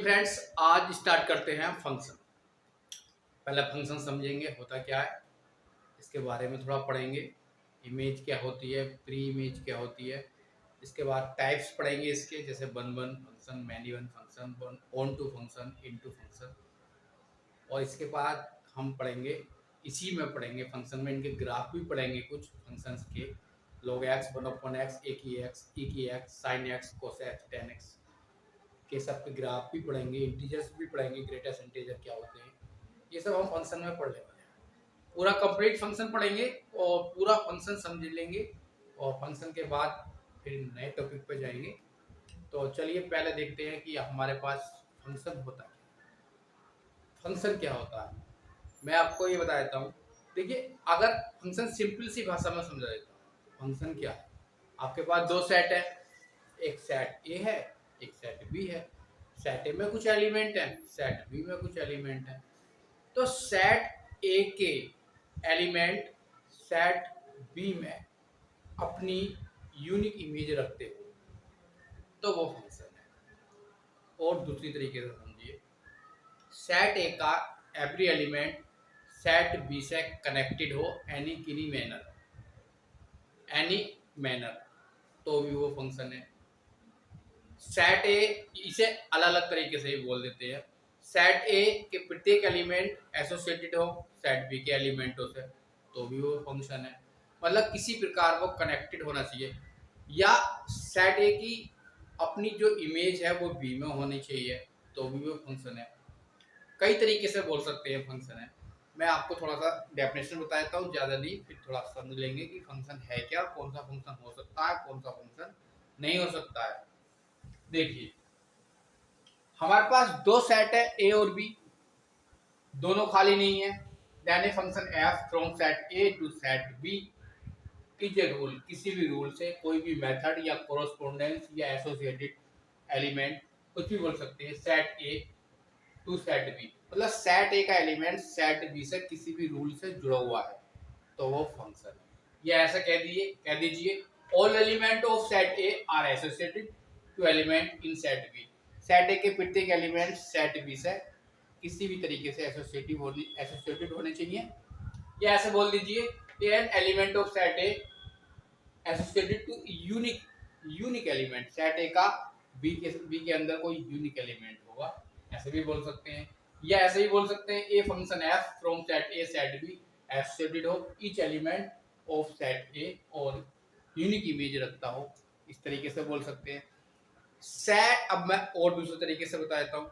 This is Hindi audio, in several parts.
फ्रेंड्स, आज स्टार्ट करते हैं फंक्शन। पहले फंक्शन समझेंगे होता क्या है, इसके बारे में थोड़ा पढ़ेंगे। इमेज क्या होती है, प्री इमेज क्या होती है, इसके बाद टाइप्स पढ़ेंगे इसके, जैसे one one function, many one function, one onto function, into function. और इसके बाद हम पढ़ेंगे, इसी में पढ़ेंगे फंक्शन में इनके ग्राफ भी पढ़ेंगे कुछ फंक्शंस के। log x, 1/x, a की x, sin x, cos x, tan x के सब के ग्राफ भी पढ़ेंगे, इंटीजर्स भी पढ़ेंगे, ग्रेटेस्ट इंटीजर क्या होते हैं, ये सब हम फंक्शन में पढ़ने वाले हैं। पूरा कंप्लीट फंक्शन पढ़ेंगे और पूरा फंक्शन समझ लेंगे और फंक्शन के बाद फिर नए टॉपिक पे जाएंगे। तो चलिए पहले देखते हैं कि हमारे पास फंक्शन होता है। फंक्शन क्या होता है, मैं आपको ये बता देता हूँ। देखिए, अगर फंक्शन सिंपल सी भाषा में समझा देता हूँ, फंक्शन क्या है। आपके पास दो सेट है, एक सेट ए है, एक सेट बी है। सेट ए में कुछ एलिमेंट है, सेट बी में कुछ एलिमेंट है। तो सेट ए के एलिमेंट सेट बी में अपनी यूनिक इमेज रखते हो तो वो फंक्शन है। और दूसरी तरीके से समझिए, सेट ए का एवरी एलिमेंट सेट बी से कनेक्टेड हो एनी मैनर तो भी वो फंक्शन है। सेट ए, इसे अलग अलग तरीके से भी बोल देते हैं। सेट ए के प्रत्येक एलिमेंट एसोसिएटेड हो सेट बी के एलिमेंटों से तो भी वो फंक्शन है। मतलब किसी प्रकार वो कनेक्टेड होना चाहिए, या सेट ए की अपनी जो इमेज है वो बी में होनी चाहिए तो भी वो फंक्शन है। कई तरीके से बोल सकते हैं फंक्शन है। मैं आपको थोड़ा सा डेफिनेशन बता देता हूँ, ज़्यादा नहीं, फिर थोड़ा समझ लेंगे कि फंक्शन है क्या, कौन सा फंक्शन हो सकता है, कौन सा फंक्शन नहीं हो सकता है। देखिए, हमारे पास दो सेट है ए और बी, दोनों खाली नहीं है। Then a function F from set A to set B is a rule, किसी भी रूल से कोई भी मेथड या कोरोस्पोंडेंस या एसोसिएटेड एलिमेंट, कुछ भी बोल सकते हैं, set A to set B, मतलब सेट ए का एलिमेंट सेट बी से किसी भी रूल से जुड़ा हुआ है तो वो फंक्शन है। या ऐसा कह दीजिए all element of set A are associated to element in set B. Set A के प्रत्येक एलिमेंट सेट बी से किसी भी तरीके से एसोसिएटेड होने चाहिए। या ऐसे बोल दीजिए an element of set A associated to unique element, set A का बी के अंदर कोई यूनिक एलिमेंट होगा, ऐसे भी बोल सकते हैं। या ऐसे ही बोल सकते हैं A function F from set A set B associated हो each element of set A और यूनिक इमेज रखता हो, इस तरीके से बोल सकते हैं। सेट, अब मैं और दूसरे तरीके से बता देता हूँ।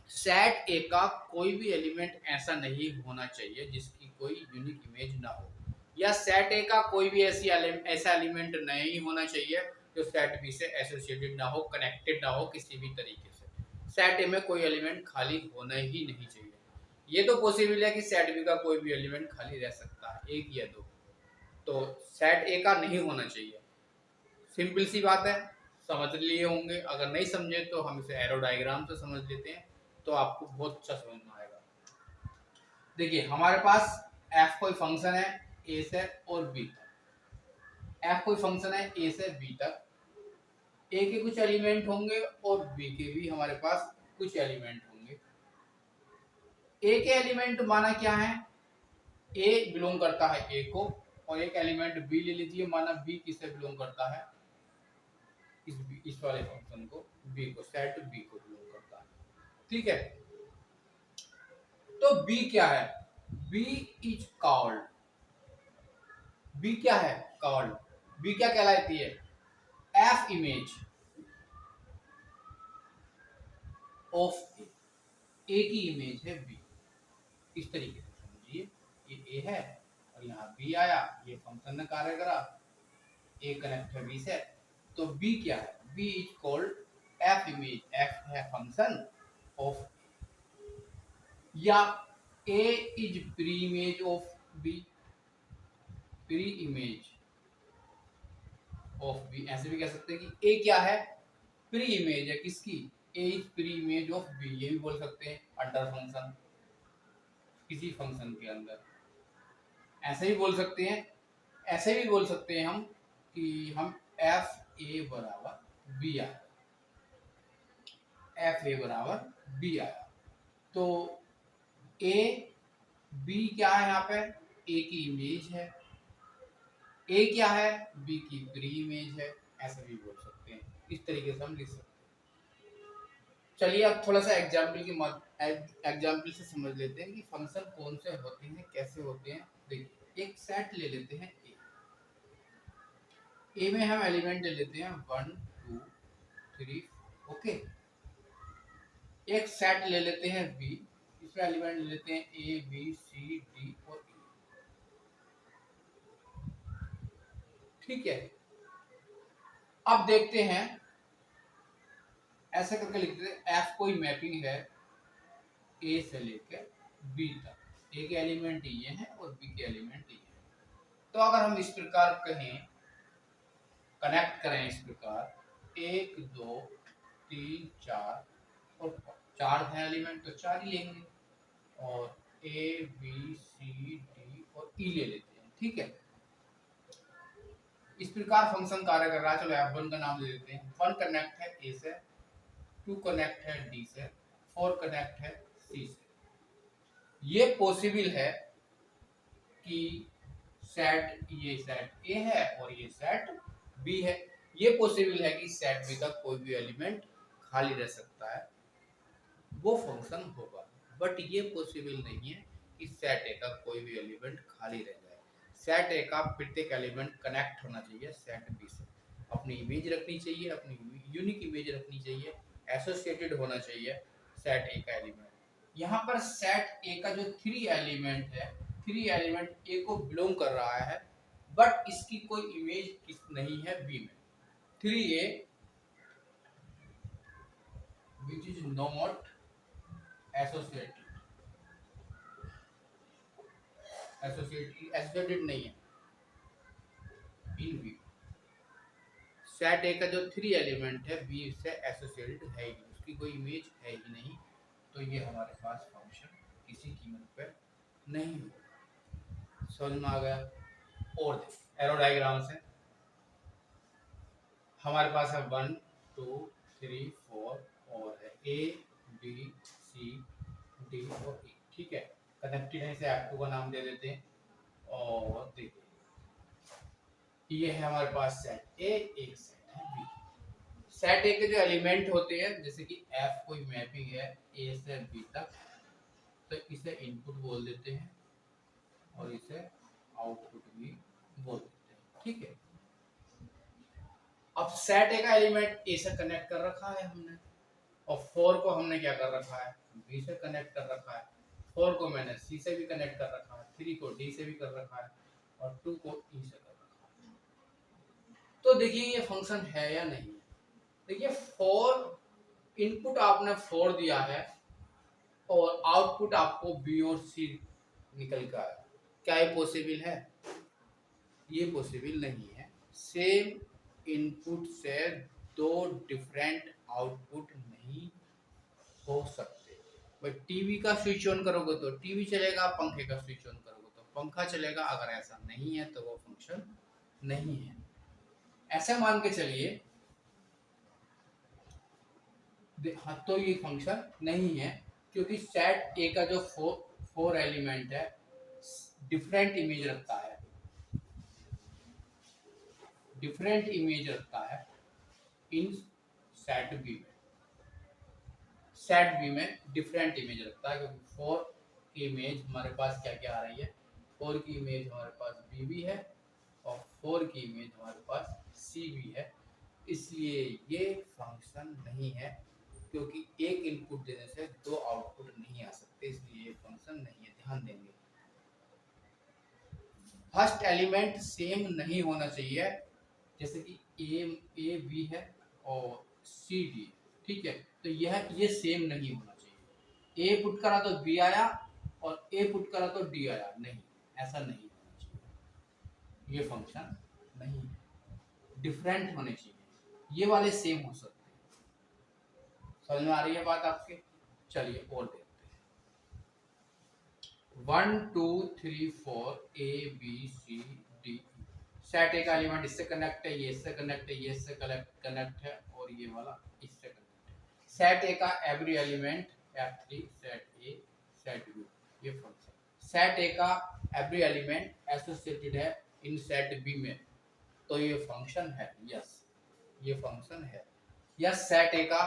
सेट ए का कोई भी एलिमेंट ऐसा नहीं होना चाहिए जिसकी कोई यूनिक इमेज ना हो, या सेट ए का कोई भी ऐसा एलिमेंट नहीं होना चाहिए जो सेट बी से एसोसिएटेड ना हो, कनेक्टेड ना हो किसी भी तरीके से। सेट ए में कोई एलिमेंट खाली होना ही नहीं चाहिए। ये तो पॉसिबल है कि सेट बी का कोई भी एलिमेंट खाली रह सकता है, एक या दो, तो सेट ए का नहीं होना चाहिए। सिंपल सी बात है, समझ लिए होंगे। अगर नहीं समझे तो हम इसे एरो डायग्राम से समझ लेते हैं तो आपको बहुत अच्छा समझ में आएगा। देखिए, हमारे पास एफ कोई फंक्शन है ए से और बी तक। एफ कोई फंक्शन है ए से बी तक, ए के कुछ एलिमेंट होंगे और बी के भी हमारे पास कुछ एलिमेंट होंगे। ए के एलिमेंट माना क्या है, ए बिलोंग करता है ए को, और एक एलिमेंट बी ले लीजिए, माना बी किससे बिलोंग करता है, इस वाले फंक्शन को, बी को, सेट बी को बिलोंग करता है। ठीक है, तो बी क्या है, बी इज कॉल्ड, बी क्या है, कॉल्ड, बी क्या कहलाती है, एफ इमेज ऑफ ए की इमेज है बी। इस तरीके से समझिए, ये ए है और यहाँ बी आया, ये फंक्शन ने कार्य करा, ए कनेक्ट है बी से, तो बी क्या है, B is called F image, F है फंक्शन ऑफ, या A is pre image of B, pre image of B, ऐसे भी कह सकते हैं कि ए क्या है, प्री इमेज है किसकी, A is pre image of B, ये भी बोल सकते हैं अंडर फंक्शन, किसी फंक्शन के अंदर। ऐसे भी बोल सकते हैं, ऐसे भी बोल सकते हैं हम कि हम एफ ए बराबर बी आए, एफ ए बराबर बी आया। तो ए बी क्या है, यहाँ पे ए की इमेज है, ए क्या है, बी की प्री इमेज है, ऐसा भी बोल सकते हैं, इस तरीके से हम लिख सकते हैं। चलिए अब थोड़ा सा एग्जाम्पल से समझ लेते हैं कि फंक्शन कौन से होते हैं, कैसे होते हैं। देखिए एक सेट ले लेते हैं ए में हम एलिमेंट ले लेते हैं 1 2 3, ओके। एक सेट ले लेते हैं बी, इसमें एलिमेंट ले लेते हैं ए बी सी डी और ई, ठीक है। अब देखते हैं, ऐसे करके लिखते हैं एफ कोई मैपिंग है ए से लेकर बी तक, ए के एलिमेंट ये है और बी के एलिमेंट ये है। तो अगर हम इस प्रकार कहें, कनेक्ट करें इस प्रकार 1 2 3 4 और 4 है एलिमेंट तो 4 ही लेंगे, और ए बी सी डी और ई ले लेते हैं, ठीक है। इस प्रकार फंक्शन कार्य कर रहा है। चलो f1 का नाम ले लेते हैं। 1 कनेक्ट है ए से, 2 कनेक्ट है डी से, 4 कनेक्ट है सी से। ये पॉसिबल है कि सेट ये सेट ए है और ये सेट बी है। ये पॉसिबल है कि सेट बी का कोई भी एलिमेंट खाली रह सकता है, वो फंक्शन होगा। बट ये पॉसिबल नहीं है कि सेट ए का कोई भी एलिमेंट खाली रह जाए। सेट ए का प्रत्येक एलिमेंट कनेक्ट होना चाहिए सेट बी से, अपनी इमेज रखनी चाहिए, अपनी यूनिक इमेज रखनी चाहिए, एसोसिएटेड होना चाहिए सेट ए का एलिमेंट। यहाँ पर सेट ए का जो 3 एलिमेंट है, 3 एलिमेंट ए को बिलोंग कर रहा है, बट इसकी कोई इमेज नहीं है बी में। 3A which is not associated नहीं है इन बी। सेट ए का जो 3 एलिमेंट है बी से एसोसिएटेड है ही नहीं, उसकी कोई इमेज है ही नहीं, तो ये हमारे पास फंक्शन किसी कीमत पे नहीं होगा। समझ में आ गया? और देखिए एरो डायग्राम से हमारे पास है 1 2 3 4 और है ए बी सी डी और ई, ठीक है। कनेक्टेड है, इसे F2 का नाम दे देते हैं। और देखिए ये है हमारे पास सेट ए, एक सेट है बी। सेट ए के जो एलिमेंट होते हैं, जैसे कि F कोई मैपिंग है ए से बी तक, तो इसे इनपुट बोल देते हैं और इसे आउटपुट भी बोल देते हैं, ठीक है। अब सेट ए का एलिमेंट ए से कनेक्ट कर रखा है हमने, और 4 को हमने क्या कर रखा है, बी से कनेक्ट कर रखा है। 4 को मैंने सी से भी कनेक्ट कर रखा है, 3 को डी से भी कर रखा है, और 2 को ई से कर रखा है। तो देखिए ये फंक्शन है या नहीं। देखिए 4 इनपुट आपने 4 दिया है और आउटपुट आपको बी और सी निकल कर आया। क्या ये पॉसिबल है? ये पॉसिबल नहीं है। सेम इनपुट से 2 डिफरेंट आउटपुट नहीं हो सकते। भाई टीवी का स्विच ऑन करोगे तो टीवी चलेगा, पंखे का स्विच ऑन करोगे तो पंखा चलेगा। अगर ऐसा नहीं है तो वो फंक्शन नहीं है। ऐसा मान के चलिए, हाँ, तो ये फंक्शन नहीं है, क्योंकि सेट ए का जो 4 एलिमेंट है डिफरेंट इमेज रखता है, डिफरेंट इमेज रखता है इन सेट बी में। सेट बी में डिफरेंट इमेज रखता है, क्योंकि 4 की इमेज हमारे पास क्या क्या आ रही है, 4 की इमेज हमारे पास बी भी है और 4 की इमेज हमारे पास सी भी है। इसलिए ये फंक्शन नहीं है, क्योंकि एक इनपुट देने से 2 आउटपुट नहीं आ सकते, इसलिए ये फंक्शन नहीं है। ध्यान देंगे, फर्स्ट एलिमेंट सेम नहीं होना चाहिए, जैसे कि ए बी है और सी डी, ठीक है। तो ये सेम नहीं होना चाहिए। ए पुट करा तो बी आया और ए पुट करा तो डी आया, नहीं, ऐसा नहीं होना चाहिए। ये फंक्शन नहीं है, डिफरेंट होने चाहिए, ये वाले सेम हो सकते हैं। समझ में आ रही है बात आपके? चलिए और देखते हैं। 1 2 3 4 A B C D. Set A का एलिमेंट इससे कनेक्ट है, ये इससे कनेक्ट है, ये इससे कनेक्ट है और ये वाला इससे कनेक्ट है। सेट ए का every element F3 set A set B, ये फंक्शन सेट ए का एवरी एलिमेंट एसोसिएटेड है इन सेट बी में, तो ये फंक्शन है। यस, ये फंक्शन है। यस, सेट ए का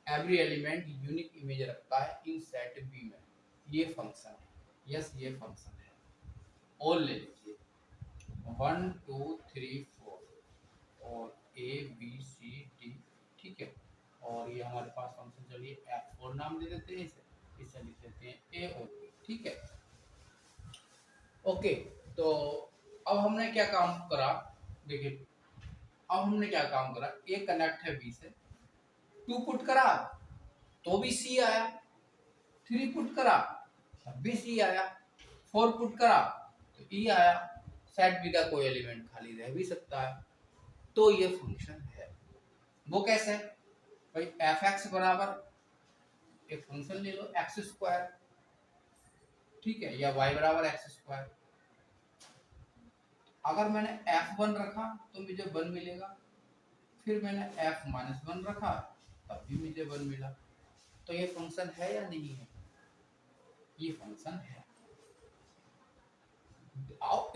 एवरी एलिमेंट यूनिक इमेज रखता है इन सेट बी में, ये फंक्शन है। यस, ये फंक्शन है। और ले लीजिए 1 2 3 4 और ए बी सी डी, ठीक है। और ये हमारे पास फंक्शन, चलिए F4 नाम दे देते हैं इसे लिख देते हैं ए और बी, ठीक है। ओके, तो अब हमने क्या काम करा, देखिए अब हमने क्या काम करा, ए कनेक्ट है बी से, 2 पुट करा तो भी सी आया, 3 पुट करा तब भी सी आया, 4 पुट करा तो ई आया। सेट बी का कोई एलिमेंट खाली रह भी सकता है, तो ये फंक्शन है। वो कैसे, भाई एफ एक्स बराबर एक फंक्शन ले लो एक्स स्क्वायर, ठीक है, या वाई बराबर एक्स स्क्वायर। अगर मैंने f1 रखा तो मुझे 1 मिलेगा, फिर मैंने f-1 रखा तब भी मुझे 1 मिला, तो ये फंक्शन है या नहीं है, ये फंक्शन है।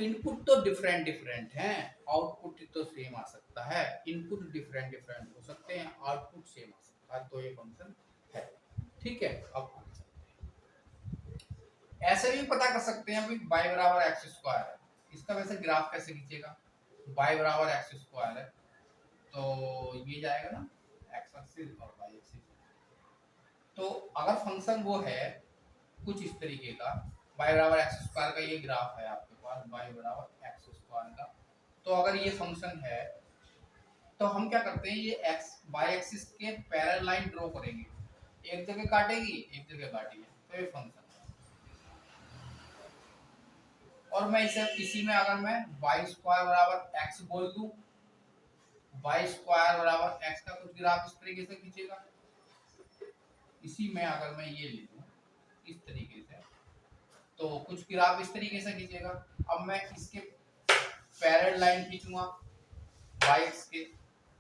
इनपुट तो डिफरेंट डिफरेंट हैं, आउटपुट तो सेम आ सकता है, इनपुट डिफरेंट डिफरेंट हो सकते हैं, आउटपुट सेम आ सकता है, तो ये फंक्शन है, ठीक है। अब ऐसे भी पता कर सकते हैं, y बराबर एक्स स्क्वायर है, इसका वैसे ग्राफ कैसे खींचेगा, y बराबर एक्स स्क्वायर है तो ये जाएगा ना एक्स एक्सिस और वाई एक्सिस, तो अगर फंक्शन वो है कुछ इस तरीके का, y बराबर एक्स स्क्वायर का ये ग्राफ है आपके पास, y बराबर एक्स स्क्वायर का, तो अगर ये फंक्शन है तो हम क्या करते हैं, ये x y एक्सिस के पैरेलल लाइन ड्रॉ करेंगे, एक जगह काटेगी एक जगह काटेगी, तो ये फंक्शन है। और मैं इसी में अगर मैं y स्क्वायर बराबर x बोल दूं, y स्क्वायर बराबर x का कुछ ग्राफ इस तरीके से खींचेगा, इसी में अगर मैं ये ले लूं इस तरीके से, तो कुछ ग्राफ इस तरीके से खींचेगा। अब मैं इसके पैरेलल लाइन खींचूंगा y एक्स के,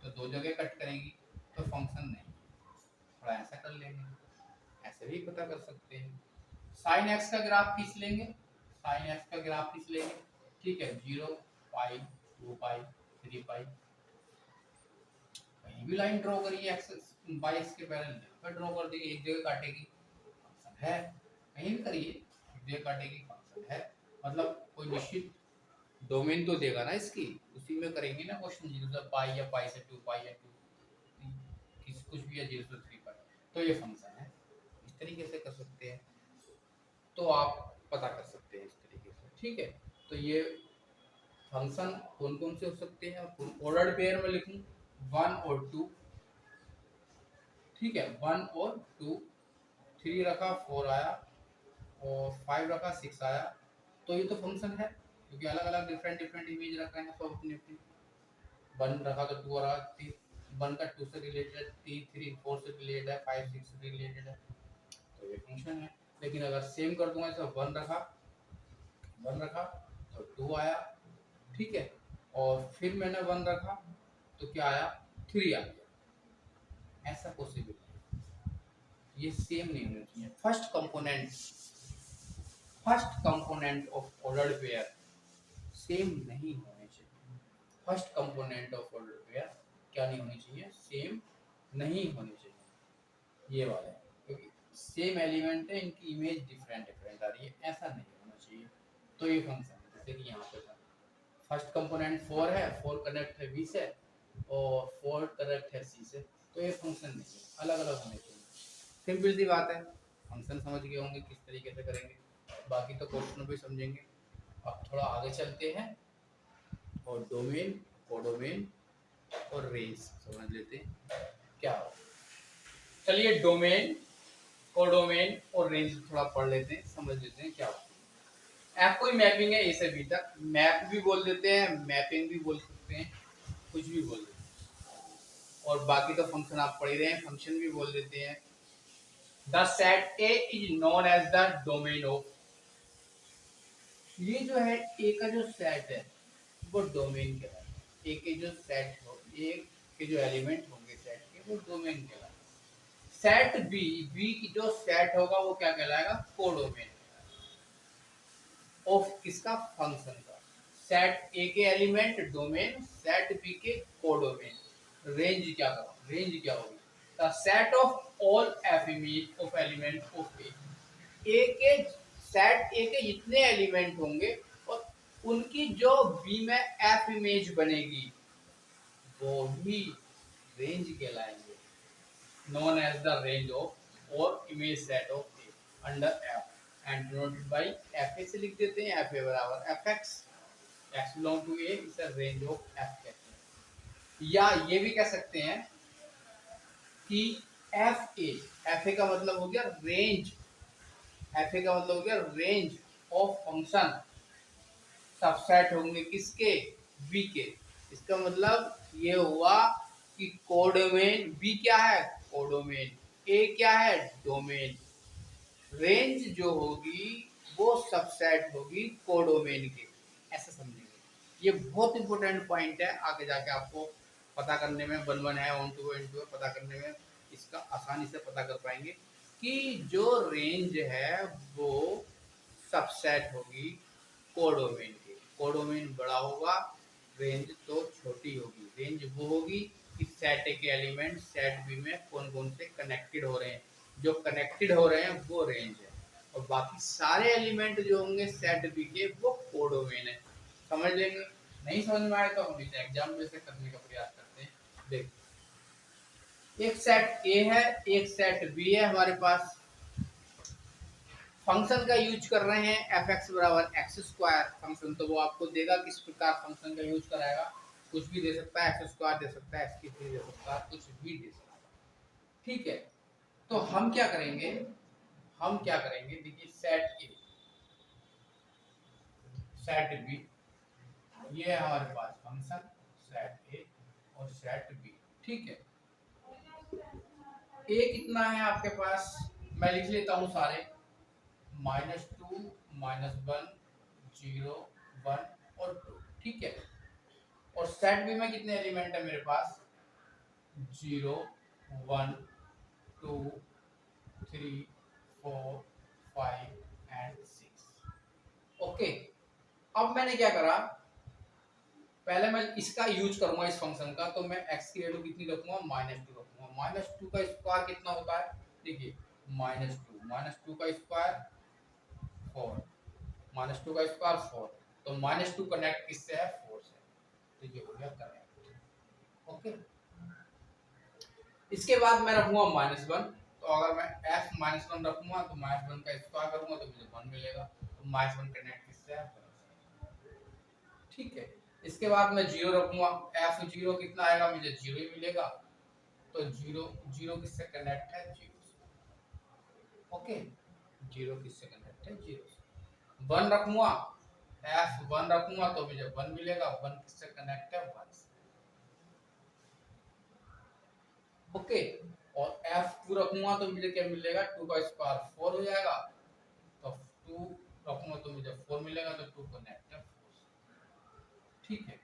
तो दो जगह कट करेगी, तो फंक्शन नहीं। थोड़ा ऐसा कर लेंगे, ऐसे भी पता कर सकते हैं। साइन एक्स का ग्राफ खींच लेंगे, साइन एक्स का ग्राफ खींच लेंगे, ठीक है, 0 पाई 2 पाई 3 पाई, कहीं भी लाइन ड्रॉ करिए एक्स वाई एक्स के पैरेलल पर ड्रॉ कर दी, एक जगह काटेगी फंक्शन है, कहीं भी करिए एक जगह काटेगी फंक्शन है। मतलब कोई निश्चित डोमेन तो देगा ना इसकी, उसी में करेंगे ना क्वेश्चन, 0 से पाई या पाई से 2 पाई या 2 किस कुछ भी या 0 से 3 पाई, तो ये फंक्शन है। इस तरीके से कर सकते हैं, तो आप पता कर सकते हैं इस तरीके से, ठीक है। तो ये फंक्शन कौन कौन से हो सकते हैं, ऑर्डर्ड पेयर में लिखूं 1 और 2, ठीक है, 1 और 2, 3 रखा 4 आया और 5 रखा 6 आया, तो ये तो फंक्शन है, क्योंकि अलग अलग डिफरेंट डिफरेंट इमेज रख रहे हैं, सब अपनी अपनी। 1 रखा तो 2 रहा, 1 का 2 से रिलेटेड है, 3 4 से रिलेटेड है, 5 6 से रिलेटेड है, तो ये फंक्शन है। लेकिन अगर सेम कर दूंगा, ऐसा 1 रखा तो 2 आया, ठीक है, और फिर मैंने 1 रखा तो क्या आया, 3 आ गया, ऐसा पॉसिबल है। ये सेम नहीं होना चाहिए। First component of ordered pair same नहीं होने चाहिए। First component of ordered pair क्या नहीं होनी चाहिए, सेम नहीं होनी चाहिए, ये वाला है, क्योंकि सेम एलिमेंट है, इनकी इमेज डिफरेंट डिफरेंट आ रही है, ऐसा नहीं होना चाहिए, तो ये फंक्शन है। जैसे कि यहाँ पे था फर्स्ट कंपोनेंट 4 है, 4 कनेक्ट है बी से और 4 कनेक्ट है सी से, तो ये फंक्शन नहीं है, अलग अलग होने चाहिए। सिंपल सी बात है, फंक्शन समझ गए होंगे किस तरीके से करेंगे, बाकी तो क्वेश्चन भी समझेंगे। अब थोड़ा आगे चलते हैं और डोमेन, कोडोमेन और रेंज समझ लेते हैं क्या हो। चलिए डोमेन, कोडोमेन और रेंज थोड़ा पढ़ लेते हैं, समझ लेते हैं क्या होता है। ऐप कोई मैपिंग है ए से बी तक, मैप भी बोल देते हैं, मैपिंग भी बोल सकते हैं, कुछ भी बोल देते हैं, और बाकी तो फंक्शन आप पढ़ ही रहे हैं, फंक्शन भी बोल देते हैं। The set A is known as the domain of, ये जो है ए का जो सेट है वो डोमेन कहलाता है। ए के जो सेट हो, ए के जो एलिमेंट होंगे सेट के, वो डोमेन कहलाता है। सेट बी, बी की जो सेट होगा वो क्या कहलाएगा, कोडोमेन ऑफ किसका, फंक्शन का। सेट ए के एलिमेंट डोमेन, सेट बी के कोडोमेन। रेंज क्या करो, रेंज क्या होगी, the set of all F image of element of A के, सेट ए के जितने एलिमेंट होंगे और उनकी जो बी में एफ इमेज बनेगी वो भी रेंज कहलाएंगे, known as the range of or image set of A under F and denoted by FA से लिख देते हैं, FA बराबर FX, X belong to A is a range of F कहते हैं। या ये भी कह सकते हैं कि FA का मतलब हो गया रेंज, FA का मतलब हो गया रेंज ऑफ फंक्शन सबसेट होंगे किसके, बी के। इसका मतलब ये हुआ कि कोडोमेन, बी क्या है, कोडोमेन, ए क्या है, डोमेन। रेंज जो होगी वो सबसेट होगी कोडोमेन के, ऐसा समझेंगे। ये बहुत इंपॉर्टेंट पॉइंट है, आगे जाके आपको पता करने में, वन वन है, वन टू है, पता करने में इसका आसानी से पता कर पाएंगे कि जो रेंज है वो सबसेट होगी कोडोमेन के। कोडोमेन बड़ा होगा, रेंज तो छोटी होगी। रेंज वो होगी कि सेट ए के एलिमेंट सेट बी में कौन कौन से कनेक्टेड हो रहे हैं, जो कनेक्टेड हो रहे हैं वो रेंज है, और बाकी सारे एलिमेंट जो होंगे सेट बी के वो कोडोमेन है। समझ लेंगे, नहीं समझ में आए तो हम इसे एग्जाम में से करने का प्रयास करते हैं। देख, एक सेट ए है, एक सेट बी है हमारे पास, फंक्शन का यूज कर रहे हैं एफ एक्स बराबर एक्स स्क्वायर फंक्शन, तो वो आपको देगा किस प्रकार फंक्शन का यूज कराएगा, कुछ भी दे सकता है, एक्स स्क्वायर दे सकता है, एक्स की थ्री दे सकता है, कुछ भी दे सकता है। ठीक है, तो हम क्या करेंगे, हम क्या करेंगे, देखिए सेट ए सेट बी, ये है हमारे पास फंक्शन सेट ए और सेट बी। ठीक है, ए कितना है आपके पास, मैं लिख लेता हूं सारे, -2 -1 0 1 और 2। ठीक है, और सेट बी में कितने एलिमेंट है मेरे पास, 0 1 2 3 4 5 एंड 6। ओके, अब मैंने क्या करा, पहले मैं इसका यूज करूंगा इस फंक्शन का, तो मैं x की वैल्यू कितनी रखूंगा, -2 रखूंगा। -2 का स्क्वायर कितना होता है, देखिए -2 का स्क्वायर 4, -2 का स्क्वायर 4, तो -2 कनेक्ट किससे है, 4 से, तो ये हो गया कनेक्ट। ओके, इसके बाद मैं रखूंगा -1, तो अगर मैं f -1 रखूंगा तो -1 का स्क्वायर करूंगा तो मुझे 1 मिलेगा, तो -1 कनेक्ट किससे है, 1 से। ठीक है, इसके बाद मैं 0 रखूंगा, f0 कितना आएगा, मुझे 0 ही मिलेगा, तो 0 किससे कनेक्ट है, 0 से। ओके, 0 किससे कनेक्ट है, 0 से। 1 रखूंगा, f1 रखूंगा तो मुझे 1 मिलेगा, 1 किससे कनेक्ट है, 1 से। ओके, और f2 रखूंगा तो मुझे क्या मिलेगा, 2 का स्क्वायर 4 हो जाएगा, तो 2 रखूंगा तो मुझे 4 मिलेगा, तो 2 कनेक्ट है 4 से। ठीक है,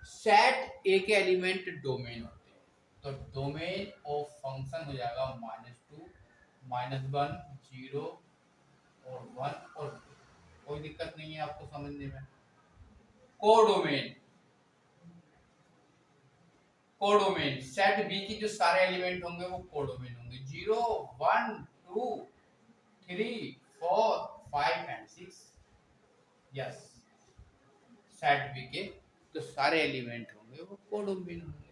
सेट ए के एलिमेंट डोमेन होते हैं, तो डोमेन ऑफ फंक्शन हो जाएगा -2 -1 0 और 1 और 2। कोई दिक्कत नहीं है आपको समझने में। कोडोमेन, कोडोमेन सेट बी की जो सारे एलिमेंट होंगे वो कोडोमेन होंगे, 0 1 2 3 4 5 एंड 6। यस, सेट बी के जो सारे एलिमेंट होंगे वो कोडोमेन होंगे।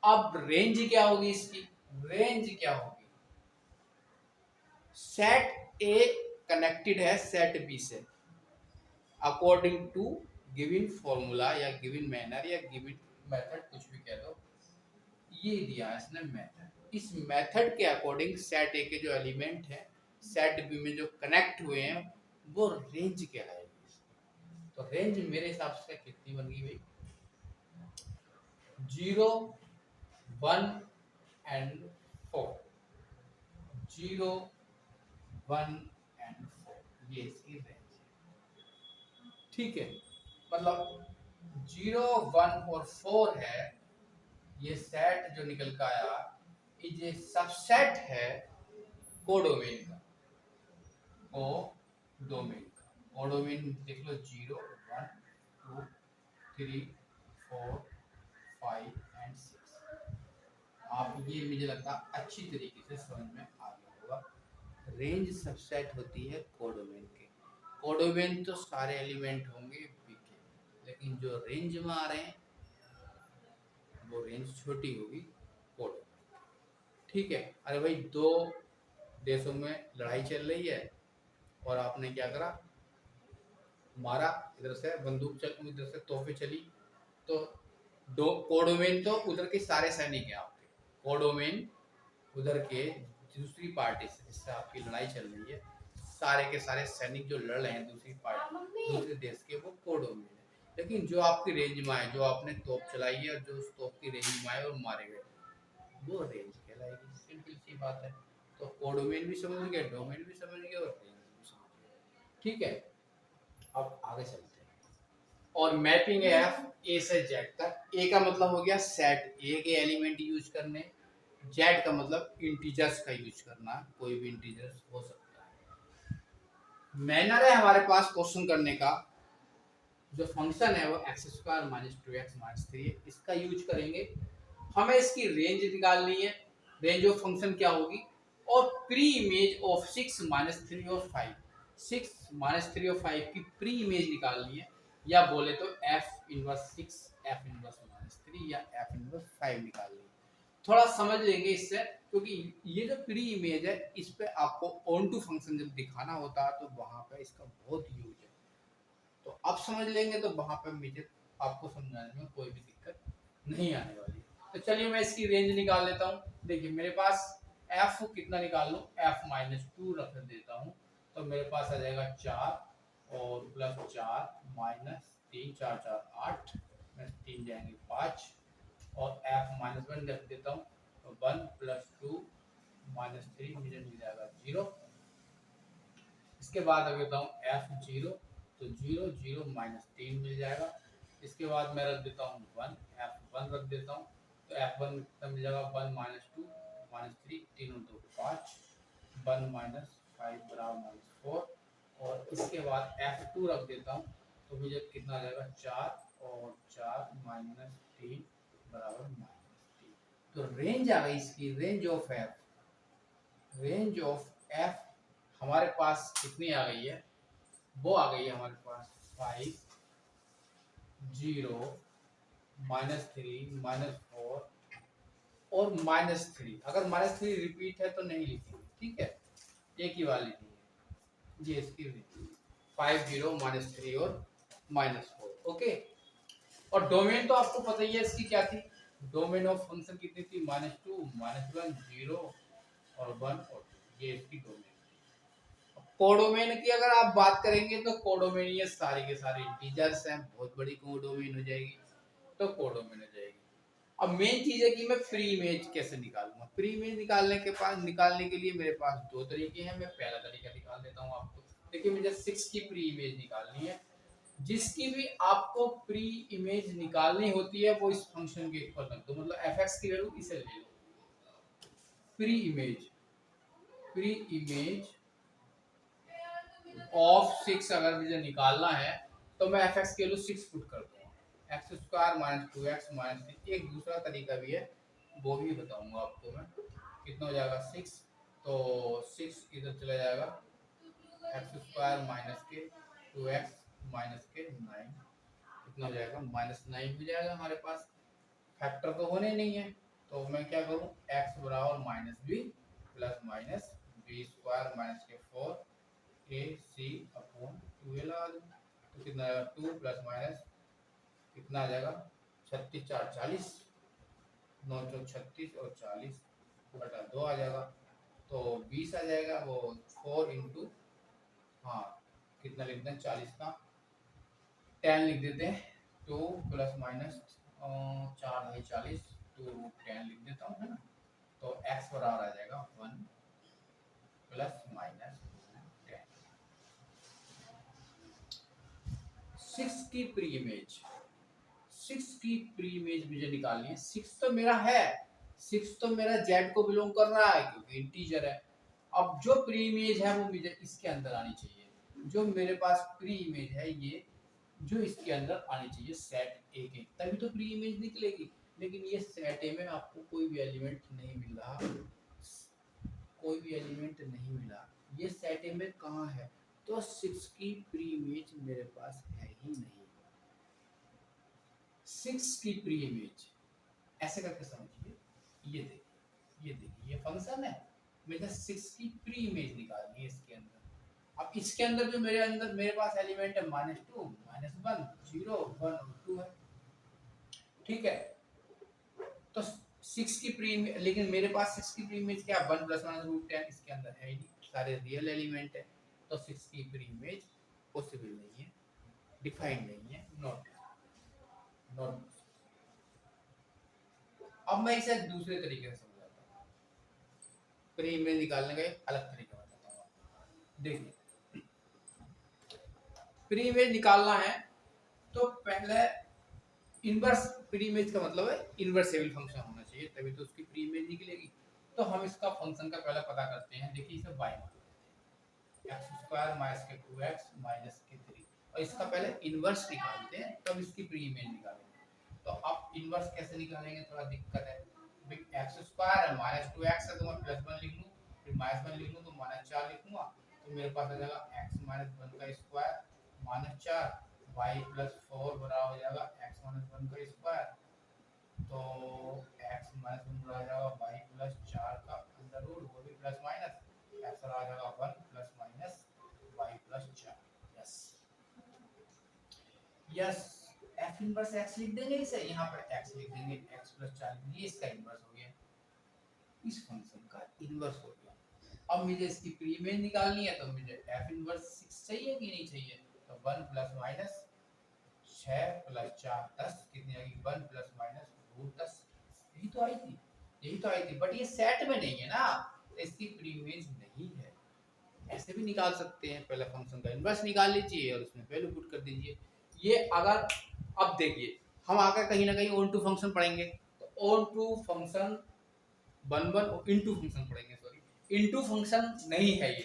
अब रेंज क्या होगी इसकी, रेंज क्या होगी, सेट ए कनेक्टेड है सेट बी से अकॉर्डिंग टू गिवन फॉर्मूला या गिवन मैनर या गिवन मेथड, कुछ भी कह लो, ये दिया है इसने मेथड। इस मेथड के अकॉर्डिंग सेट ए के जो एलिमेंट है सेट बी में जो कनेक्ट हुए हैं वो रेंज कहलाएगी। तो रेंज मेरे हिसाब से कितनी बन गई भाई, 0 1 एंड 4, 0 1 एंड 4, ये इसकी रेंज है। ठीक है, मतलब 0 1 और 4 है, ये सेट जो निकल का आया इज ए सबसेट है कोडोमेन का, कोडोमेन का। कोडोमेन देख लो 0 1 2 3 4 5 एंड 6। आप ये मुझे लगता है अच्छी तरीके से समझ में आ गया होगा। रेंज सबसेट होती है कोडोमेन के। कोडोमेन तो सारे एलिमेंट होंगे बी के, लेकिन जो रेंज में आ रहे हैं वो रेंज छोटी होगी कोडोमेन। ठीक है। अरे भाई, दो देशों में लड़ाई चल रही है और आपने क्या करा, मारा, इधर से बंदूक चल, इधर से तोहफे चली, तो दो कोडोमेन तो उधर के सारे सैनिक हैं आपके। कोडोमेन उधर के दूसरी पार्टी से जिससे आपकी लड़ाई चल रही है, सारे के सारे सैनिक जो लड़ रहे हैं दूसरी पार्टी दूसरे देश के, वो कोडोमेन है। लेकिन जो आपकी रेंज में आए, जो आपने तोप चलाई है और जो उस तोप की रेंज में आए और मारे गए, वो रेंज कहलाएगी। सिंपल सी बात है। तो कोडोमेन भी समझ गए, डोमेन भी समझ गए और रेंज भी समझ गए। ठीक है, अब आगे चलते हैं। और मैपिंग एफ ए से जेड तक। ए का मतलब हो गया सेट ए के एलिमेंट यूज करने, जेड का मतलब इंटीजर्स का यूज करना, कोई भी इंटीजर्स हो सकता है। मैनर है हमारे पास क्वेश्चन करने का, जो फंक्शन है वो x square minus 2x minus 3 है, इसका यूज करेंगे। हमें इसकी रेंज निकालनी है। रेंज ऑफ फंक्शन क्या होगी, और प्री इमेज ऑफ 6 माइनस 3 और 5, 6 माइनस 3 और 5 की प्री इमेज निकालनी है, या बोले तो F inverse 6 F inverse minus 3 या एफ इनवर्स 5 निकालनी है। थोड़ा समझ लेंगे इससे, क्योंकि ये जो प्री इमेज है इस पे आपको ऑन टू फंक्शन जब दिखाना होता है तो वहां पे इसका बहुत यूज है। तो अब समझ लेंगे तो वहां पे मुझे आपको समझाने में कोई भी दिक्कत नहीं आने वाली। तो चलिए मैं इसकी रेंज निकाल लेता हूँ। देखिए मेरे पास एफ कितना निकाल लूँ, एफ माइनस 2 रख देता हूँ, तो मेरे पास आ जाएगा 4 और प्लस 4 माइनस 3, 4 4 8 में 3 जाएंगे 5, और एफ माइनस 1 रख देता हूँ, तो 1 प्लस 2 माइनस 3 मुझे मिल जाएगा 0। इसके बाद रख देता हूँ एफ 0, तो 0 0 माइनस 3 मिल जाएगा। इसके बाद मैं रख देता हूँ 1, एफ 1 रख देता हूँ, तो एफ 1 कितना मिल जाएगा, 1 माइनस 2 माइनस 3, 3 और 2 5, 1 माइनस 5 बराबर माइनस 4, और इसके बाद एफ 2 रख देता हूँ, तो मुझे कितना आ जाएगा 4 और 4 माइनस 3 बराबर माइनस 3। तो रेंज आ गई इसकी, range of F, range of F हमारे पास कितनी आ गई है, वो आ गई है हमारे पास 5 0 माइनस 3 माइनस 4 और माइनस 3। अगर माइनस 3 रिपीट है तो नहीं लिखेंगे, ठीक है, एक ही बार लिखेंगे। ये इसकी 5 0 माइनस 3 और माइनस 4। ओके, और डोमेन तो आपको पता ही है इसकी क्या थी, डोमेन ऑफ फंक्शन कितनी थी, माइनस 2 माइनस 1 0 और 1 और 2, ये इसकी डोमेन। कोडोमेन की अगर आप बात करेंगे तो कोडोमेन ये सारे के सारे इंटीजर्स हैं, बहुत बड़ी कोडोमेन हो जाएगी, तो कोडोमेन हो जाएगी। अब मेन चीज है कि मैं प्री इमेज कैसे निकालूंगा। प्री इमेज निकालने के लिए मेरे पास दो तरीके हैं। मैं पहला तरीका निकाल देता हूँ आपको। देखिए मुझे 6 की प्री इमेज निकालनी है। जिसकी भी आपको प्री इमेज निकालनी होती है वो इस फंक्शन के इक्वल रख दो, मतलब एफ की वैल्यू इसे ले लो। प्री इमेज ऑफ 6 अगर मुझे निकालना है तो मैं एफ की वैल्यू 6 पुट कर दूंगा। X square minus 2x minus 3। एक दूसरा तरीका भी है, वो भी बताऊंगा आपको मैं। कितना हो जाएगा 6, तो 6 इधर चला जाएगा, एक्स स्क्वायर माइनस के 2x माइनस के 9, कितना हो जाएगा माइनस 9 हो जाएगा हमारे पास। फैक्टर तो होने नहीं है, तो मैं क्या करूँ, x बराबर minus B plus minus B square minus के 4 ए सी अपॉन 2 लगा दूँ, तो कितना आएगा 2 प्लस माइनस कितना आ जाएगा 36 4 40, 9 चौक 36 और 40 बटा 2 आ जाएगा, तो 20 आ जाएगा। वो 4 इंटू, हाँ कितना लिखते हैं 40 का 10 लिख देते हैं, 2 प्लस माइनस 4 है 40, 2 रूट 10 लिख देता हूँ, है ना। तो x बराबर आ जाएगा 1 प्लस माइनस 6 की प्री इमेज, 6 की प्री इमेज मुझे निकालनी है। 6 तो मेरा है, 6 तो मेरा जेड को बिलोंग कर रहा है क्योंकि इंटीजर है। अब जो प्री इमेज है वो मुझे इसके अंदर आनी चाहिए। जो मेरे पास प्री इमेज है ये जो इसके अंदर आनी चाहिए सेट ए के, तभी तो प्री इमेज निकलेगी। लेकिन ये सेट ए में आपको कोई भी एलिमेंट नहीं मिल रहा, कोई भी एलिमेंट नहीं मिला। ये सेट ए में कहाँ है? तो 6 की प्री इमेज मेरे पास है ही नहीं। 6 की प्री इमेज ऐसे करके समझिए, ये देखिए ये फंक्शन है, मुझे 6 की प्री इमेज निकालनी है इसके अंदर। अब इसके अंदर जो मेरे पास एलिमेंट है -2, -1, 0, 1 और 2 है, ठीक है। तो 6 की प्री, लेकिन मेरे पास 6 की प्री इमेज क्या, 1 + -√10 इसके अंदर है ही नहीं, सारे रियल एलिमेंट है। तो 6 की प्री इमेज पॉसिबल नहीं है, डिफाइंड नहीं है, नॉट। अब मैं इसे दूसरे तरीके से समझाता हूँ, प्री इमेज निकालने का एक अलग तरीका बताता हूँ। देखिए प्री इमेज निकालना है तो पहले इनवर्स प्री इमेज का मतलब है इनवर्सेबल फंक्शन होना चाहिए, तभी तो उसकी प्री इमेज निकलेगी। तो हम इसका फंक्शन का पहले पता करते हैं। देखिए इसे y मान लेते हैं, x² - 2x - 3, और इसका पहले इनवर्स निकालते हैं तब इसकी प्री इमेज निकालेंगे। तो अब इनवर्स कैसे निकालेंगे, थोड़ा दिक्कत है। x² है -2x है तो मैं +1 लिख लूं, फिर -1 लिख लूं तो -4 लिखूंगा, तो मेरे पास आ जाएगा x - 1 का स्क्वायर -4 y + 4 बराबर हो जाएगा x - 1 का स्क्वायर। तो x - 1 बराबर आ जाएगा y + 4 का अंडर रूट, वो भी प्लस माइनस, x आ जाएगा 1 ± y + 4। Yes yes, f inverse x लिख देंगे इसे, यहाँ पर x लिख देंगे, x + 4, ये इसका इनवर्स हो गया, इस फंक्शन का इनवर्स हो गया। अब मुझे इसकी प्री इमेज निकालनी है तो मुझे f इनवर्स 6 चाहिए कि नहीं चाहिए, तो 1 ± 6 + 4 10, कितनी आएगी 1 ± √10, यही तो आई थी, यही तो आई थी। बट ये सेट में नहीं है ना, तो इसकी प्री इमेज नहीं है। ऐसे भी निकाल सकते हैं, पहले फंक्शन का इनवर्स निकाल लीजिए और उसमें वैल्यू पुट कर दीजिए। ये अगर, अब देखिए हम आकर कहीं ना कहीं ऑन टू फंक्शन पढ़ेंगे, तो onto function 1 into function पढ़ेंगे, सॉरी इनटू फंक्शन नहीं है ये,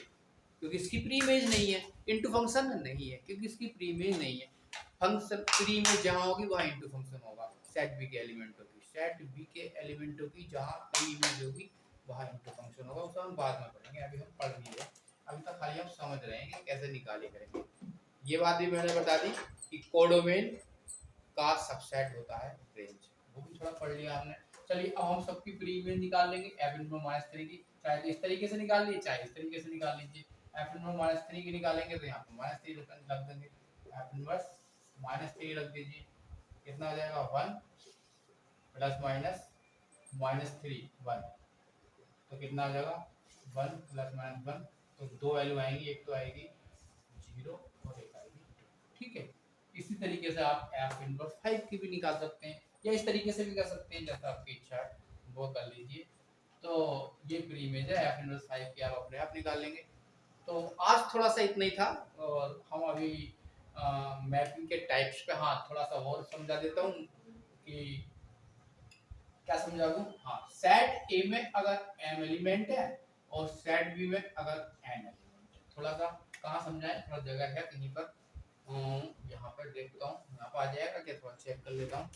क्योंकि इसकी प्री इमेज नहीं है। इनटू फंक्शन नहीं है क्योंकि इसकी प्री इमेज नहीं है। फंक्शन प्री इमेज जहां होगी वहां इनटू फंक्शन होगा, सेट बी के एलिमेंटों की, सेट बी के एलिमेंटों की जहां प्री इमेज होगी वहां इनटू फंक्शन होगा। उसे हम बाद में पढ़ेंगे, अभी हम पढ़ नहीं रहे, अभी तक खाली हम समझ रहे हैं कि कैसे निकाले करेंगे। ये बात भी मैंने बता दी कि कोडोमेन का सबसेट होता है रेंज, वो भी थोड़ा पढ़ लिया हमने। चलिए अब हम सबकी प्री इमेज निकाल लेंगे f इनवर्स -3 की, चाहे तो इस तरीके से निकाल लीजिए चाहे इस तरीके से निकाल लीजिए। f इनवर्स -3 की निकालेंगे तो यहाँ पे -3 लग देंगे, f इनवर्स -3 रख दीजिए, कितना हो जाएगा 1 ± -3 1, तो कितना आ जाएगा 1 ± 1, तो दो वैल्यू आएंगी, एक तो आएगी 0 और एक आएगी 2, ठीक है। इसी तरीके से आप f इनवर्स 5 की भी निकाल सकते हैं, या इस तरीके से भी कर सकते हैं, जैसा आपकी इच्छा है वो कर लीजिए। तो ये प्री इमेज है, f इनवर्स 5 की आप अपने आप निकाल लेंगे। तो आज थोड़ा सा इतना ही था, और हम अभी मैपिंग के टाइप्स पे, हाँ थोड़ा सा और समझा देता हूँ कि क्या समझा दूँ। हाँ, सेट ए में अगर m एलिमेंट है और सेट बी में अगर n एलिमेंट है, थोड़ा सा कहाँ समझाएं, थोड़ा जगह है कहीं पर, यहाँ पर देखता हूँ, यहाँ पर आ जाएगा क्या, थोड़ा चेक कर लेता हूँ।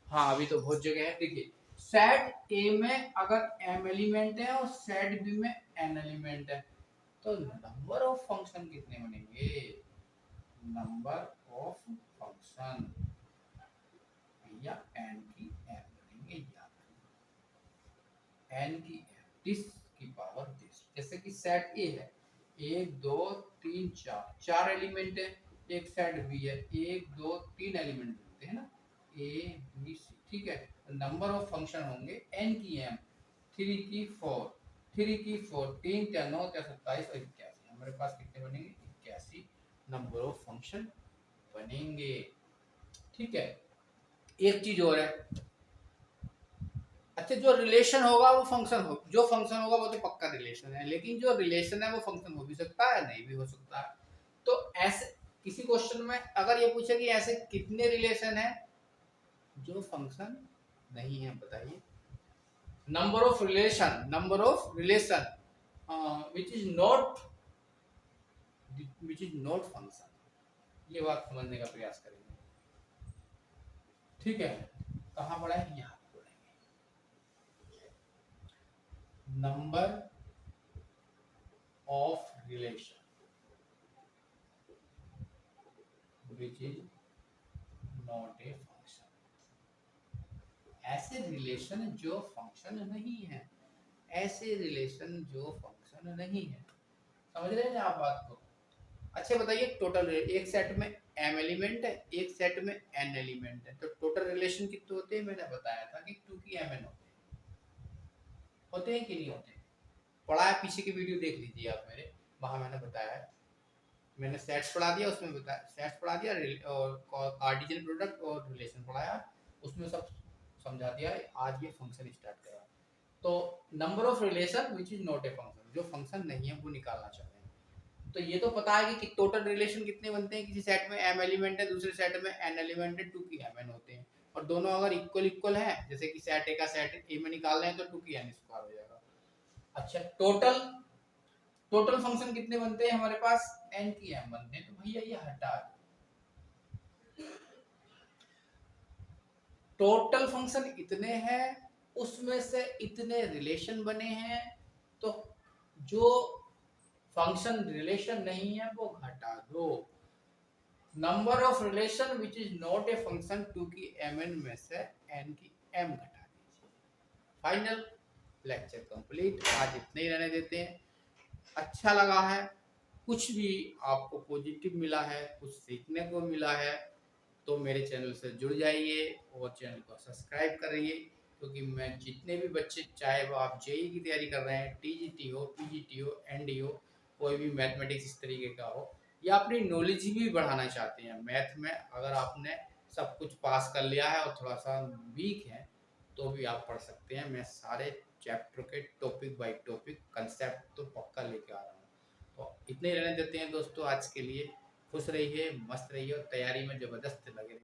हाँ अभी तो बहुत जगह है। देखिए सेट ए में अगर m एलिमेंट है और सेट बी में n एलिमेंट है, तो नंबर ऑफ फंक्शन कितने बनेंगे, नंबर ऑफ फंक्शन या n की m बनेंगे, या n की m, दिस की पावर दिस। जैसे कि सेट ए है, 1 2 3 4 4 एलिमेंट है, एक सेट बी है 1 2 3 एलिमेंट होते हैं ना, a b c, ठीक है। नंबर ऑफ फंक्शन होंगे n की m, 3 की 4, 3 की 4, 3 क्या 9 क्या 27 और 81, हमारे पास कितने बनेंगे 81 नंबर ऑफ फंक्शन बनेंगे, ठीक है। एक चीज और है, अच्छा जो रिलेशन होगा वो फंक्शन हो, जो फंक्शन होगा वो तो पक्का रिलेशन है, लेकिन जो रिलेशन है वो फंक्शन हो भी सकता है नहीं भी हो सकता है। तो ऐसे किसी क्वेश्चन में अगर ये पूछे कि ऐसे कितने रिलेशन है जो फंक्शन नहीं है, बताइए number of relation which is not function. ये बात समझने का प्रयास करेंगे, ठीक है। कहाँ पढ़ा है, यहाँ पढ़ेंगे। Number of relation which is not a function. ऐसे रिलेशन जो फंक्शन नहीं है, ऐसे रिलेशन जो फंक्शन नहीं है। समझ रहे हैं आप बात को? अच्छा बताइए, टोटल एक सेट में m एलिमेंट है, एक सेट में n एलिमेंट है, तो टोटल रिलेशन कितने होते हैं? मैंने बताया था कि 2 की mn होते हैं कि नहीं होते? पढ़ा है, पीछे की वीडियो देख लीजिए आप मेरे, वहां मैंने बताया है। मैंने सेट्स पढ़ा दिया, उसमें बताया, सेट्स पढ़ा दिया और कार्टेशियन प्रोडक्ट और रिलेशन पढ़ाया, उसमें सब समझा दिया। आज ये फंक्शन स्टार्ट करा। तो number of relation which is not a function, जो फंक्शन नहीं है वो निकालना चाह रहे हैं। तो ये तो पता है कि टोटल रिलेशन कितने बनते हैं, किसी सेट में m एलिमेंट है, दूसरे सेट में n एलिमेंट है, 2 की mn होते हैं। और दोनों अगर इक्वल इक्वल है, जैसे कि सेट ए का सेट ए में निकाल रहे हैं, तो 2 की n स्क्वायर हो जाएगा। अच्छा, टोटल फंक्शन कितने बनते हैं हमारे पास? n की m बनते हैं। तो भैया ये हटा दो, टोटल फंक्शन इतने हैं, उसमें से इतने रिलेशन बने हैं, तो जो फंक्शन रिलेशन नहीं है वो घटा दो। Number of relation which is not a function 2 की mn में से n की m घटा दीजिए। Final lecture complete. आज इतने ही रहने देते हैं। अच्छा लगा है, कुछ भी आपको पॉजिटिव मिला है, कुछ सीखने को मिला है, तो मेरे चैनल से जुड़ जाइए और चैनल को सब्सक्राइब करिए। क्योंकि मैं जितने भी बच्चे, चाहे वो आप जेई की तैयारी कर रहे हैं, टीजीटी हो, पीजीटी हो, एनडी हो, कोई भी मैथमेटिक्स इस तरीके का हो, या अपनी नॉलेज भी बढ़ाना चाहते हैं मैथ में, अगर आपने सब कुछ पास कर लिया है और थोड़ा सा वीक है, तो भी आप पढ़ सकते हैं। मैं सारे चैप्टर के टॉपिक बाय टॉपिक कंसेप्ट तो पक्का लेके आ रहा हूँ। तो इतने रहने देते हैं दोस्तों आज के लिए। खुश रहिए, मस्त रहिए और तैयारी में ज़बरदस्त लगे रहिए।